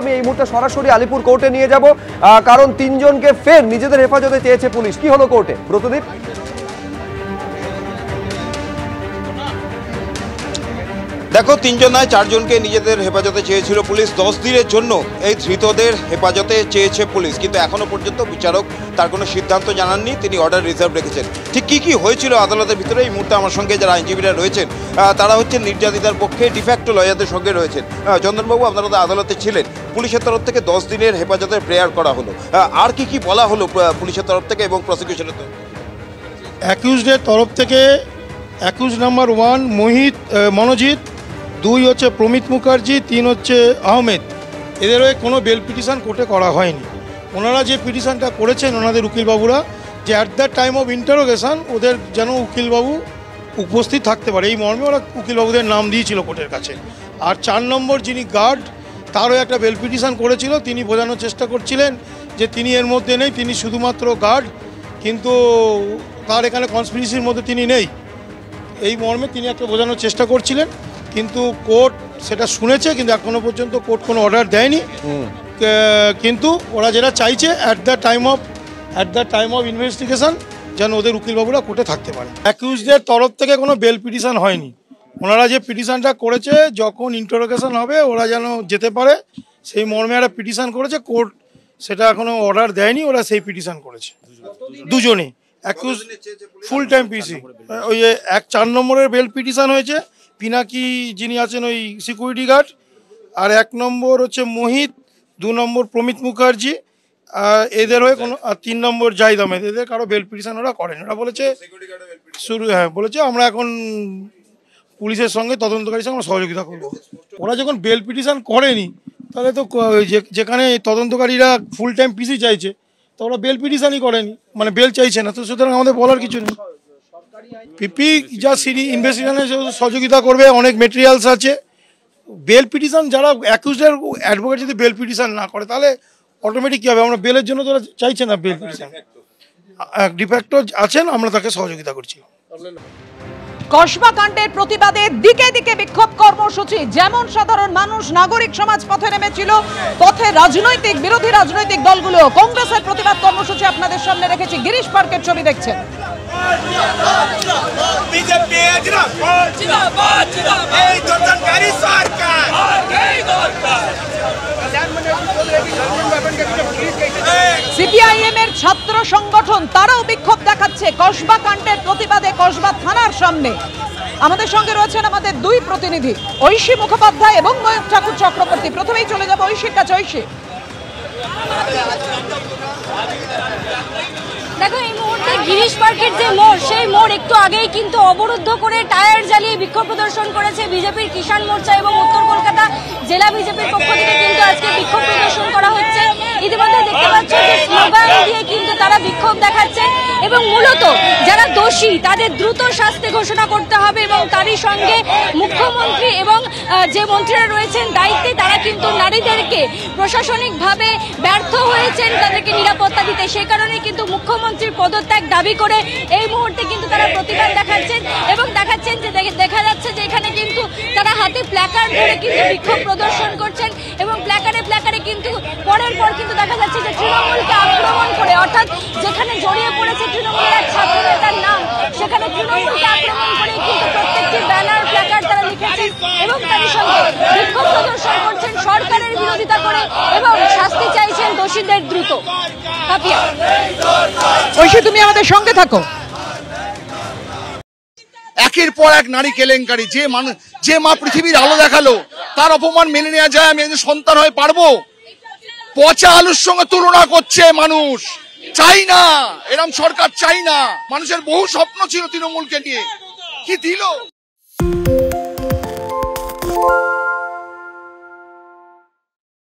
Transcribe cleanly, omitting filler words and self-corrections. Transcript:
আমি এই মুহূর্তে সরাসরি আলিপুর কোর্টে নিয়ে যাব, কারণ তিনজনকে ফের নিজেদের হেফাজতে চেয়েছে পুলিশ। কি হলো কোর্টে, ব্রতদীপ? দেখো, তিনজন নয় চারজনকে নিজেদের হেফাজতে চেয়েছিল পুলিশ। 10 দিনের জন্য এই ধৃতদের হেফাজতে চেয়েছে পুলিশ, কিন্তু এখনো পর্যন্ত বিচারক তার কোনো সিদ্ধান্ত জানাননি। তিনি অর্ডার রিজার্ভ রেখেছেন। ঠিক কি হয়েছিল আদালতের ভিতরে এই মুহূর্তে আমার সঙ্গে যারা আইনজীবীরা রয়েছেন তারা হচ্ছেন নির্যাতিতার পক্ষে ডিফ্যাক্টো লয়ারদের সঙ্গে রয়েছেন। চন্দনবাবু, আপনারা তো আদালতে ছিলেন। পুলিশের তরফ থেকে 10 দিনের হেফাজতের প্রেয়ার করা হলো, আর কি বলা হলো পুলিশের তরফ থেকে এবং প্রসিকিউশনের তরফ? অ্যাকিউজডের তরফ থেকে অ্যাকিউজ নাম্বার 1 মনোজিৎ, 2 হচ্ছে প্রমিত মুখার্জি, 3 হচ্ছে আহমেদ। এদের হয়ে কোনো বেল পিটিশন কোর্টে করা হয়নি। ওনারা যে পিটিশনটা করেছেন ওনাদের উকিলবাবুরা, যে at the time of interrogation ওদের যেন উকিলবাবু উপস্থিত থাকতে পারে, এই মর্মে ওরা উকিলবাবুদের নাম দিয়েছিল কোর্টের কাছে। আর 4 নম্বর যিনি গার্ড, তারও একটা বেল পিটিশন করেছিল। তিনি বোঝানোর চেষ্টা করছিলেন যে তিনি এর মধ্যে নেই, তিনি শুধুমাত্র গার্ড, কিন্তু তার এখানে কনস্পিরেসির মধ্যে তিনি নেই, এই মর্মে তিনি একটা বোঝানোর চেষ্টা করছিলেন। কিন্তু কোর্ট সেটা শুনেছে, কিন্তু এখনো পর্যন্ত কোর্ট কোনো অর্ডার দেয়নি। কিন্তু ওরা যেটা চাইছে at the time of investigation যেন ওদের উকিলবাবুরা কোর্টে থাকতে পারে। অ্যাকিউজদের তরফ থেকে কোনো বেল পিটিশন হয়নি। ওনারা যে পিটিশনটা করেছে, যখন ইন্টারোগেশন হবে ওরা যেন যেতে পারে সেই মর্মে একটা পিটিশন করেছে। কোর্ট সেটা এখনো অর্ডার দেয়নি, ওরা সেই পিটিশন করেছে দুজনেই। অ্যাকিউজ ফুল টাইম পিসি, ওই 4 নম্বরের বেল পিটিশন হয়েছে পিনাকি যিনি আছেন ওই সিকিউরিটি গার্ড, আর 1 নম্বর হচ্ছে মোহিত, 2 নম্বর প্রমিত মুখার্জি, এদের হয়ে কোনো, আর 3 নম্বর জাহিদ আহমেদ। এদের কারো বেল পিটিশন ওরা করেন। ওরা বলেছে বলেছে আমরা এখন পুলিশের সঙ্গে তদন্তকারীর সঙ্গে সহযোগিতা করবো। ওরা যখন বেল পিটিশন করেনি তাহলে তো যেখানে তদন্তকারীরা ফুল টাইম পিসি চাইছে তো ওরা বেল পিটিশনই করেনি, মানে বেল চাইছে না, তো সুতরাং আমাদের বলার কিছু নেই। পিপি যা ইনভেস্টিগেশনে সহযোগিতা করবে, অনেক মেটেরিয়ালস আছে। বেল পিটিশন যারা অ্যাকিউজডের অ্যাডভোকেট যদি বেল পিটিশন না করে তাহলে অটোমেটিক কী হবে? আমরা বেলের জন্য তারা চাইছে না বেল পিটিশন, ডিফ্যাক্টো আছেন, আমরা তাকে সহযোগিতা করছি। কসবা কাণ্ডের প্রতিবাদে দিকে দিকে বিক্ষোভ কর্মসূচি, যেমন সাধারণ মানুষ, নাগরিক সমাজ পথে নেমেছিল, পথে রাজনৈতিক বিরোধী রাজনৈতিক দলগুলো। কংগ্রেসের প্রতিবাদ কর্মসূচি আপনাদের সামনে রেখেছি, গিরিশ পার্কের ছবি দেখছেন। সিপিআইএম এর ছাত্র সংগঠন তারাও বিক্ষোভ দেখাচ্ছে কসবা কাণ্ডের প্রতিবাদে কসবা থানার সামনে। আমাদের সঙ্গে রয়েছেন আমাদের 2 প্রতিনিধি, ঐশী মুখোপাধ্যায় এবং ময়ূর ঠাকুর চক্রবর্তী। প্রথমেই চলে যাব ঐশীর কাছে। ঐশী, দেখো, এই মুহূর্তে গিরিশ পার্কের যে মোড়, সেই মোড় একটু আগেই কিন্তু অবরুদ্ধ করে টায়ার জ্বালিয়ে বিক্ষোভ প্রদর্শন করেছে বিজেপির কিষাণ মোর্চা এবং উত্তর কলকাতা জেলা বিজেপির পক্ষ থেকে কিন্তু আজকে বিক্ষোভ প্রদর্শন করা হচ্ছে। ইতিমধ্যে দেখতে পাচ্ছ যে স্লোগান দিয়ে কিন্তু তারা বিক্ষোভ দেখাচ্ছে এবং মূলত যারা দোষী তাদের দ্রুত শাস্তি ঘোষণা করতে হবে এবং তারই সঙ্গে মুখ্যমন্ত্রী এবং যে মন্ত্রীরা রয়েছেন দায়িত্বে তারা কিন্তু নারীদেরকে প্রশাসনিকভাবে ব্যর্থ হয়েছেন তাদেরকে নিরাপত্তা দিতে। সেই কারণে কিন্তু মুখ্যমন্ত্রীর পদত্যাগ দাবি করে এই মুহূর্তে কিন্তু তারা প্রতিবাদ দেখাচ্ছেন এবং দেখাচ্ছেন যে দেখা যাচ্ছে যে এখানে কিন্তু তারা হাতে প্ল্যাকার্ড ধরে কিন্তু বিক্ষোভ প্রদর্শন করছেন এবং প্ল্যাকার্ডে কিন্তু পরের পর কিন্তু দেখা যাচ্ছে যে তৃণমূলকে আক্রমণ করে, অর্থাৎ যেখানে জড়িয়ে পড়েছে তৃণমূলের এক ছাত্র নেতার নাম, সেখানে তৃণমূলকে আক্রমণ করে কিন্তু প্রত্যেকটি ব্যানার প্ল্যাকার্ড তারা লিখেছেন এবং তারই সঙ্গে বিক্ষোভ প্রদর্শন করছেন, সরকারের বিরোধিতা করে এবং শাস্তি চাইছেন দোষীদের দ্রুত। ঐশী, তুমি আমাদের সঙ্গে থাকো। একের পর এক নারী কেলেঙ্কারি, যে মা পৃথিবীর আলো দেখালো তার অপমান মেনে নেওয়া যায়? আমি একজন সন্তান হয়ে পারবো? পচা আলুর সঙ্গে তুলনা করছে মানুষ। চাই না, এরম সরকার চাই না। মানুষের বহু স্বপ্ন ছিল তৃণমূলকে নিয়ে, কি দিল?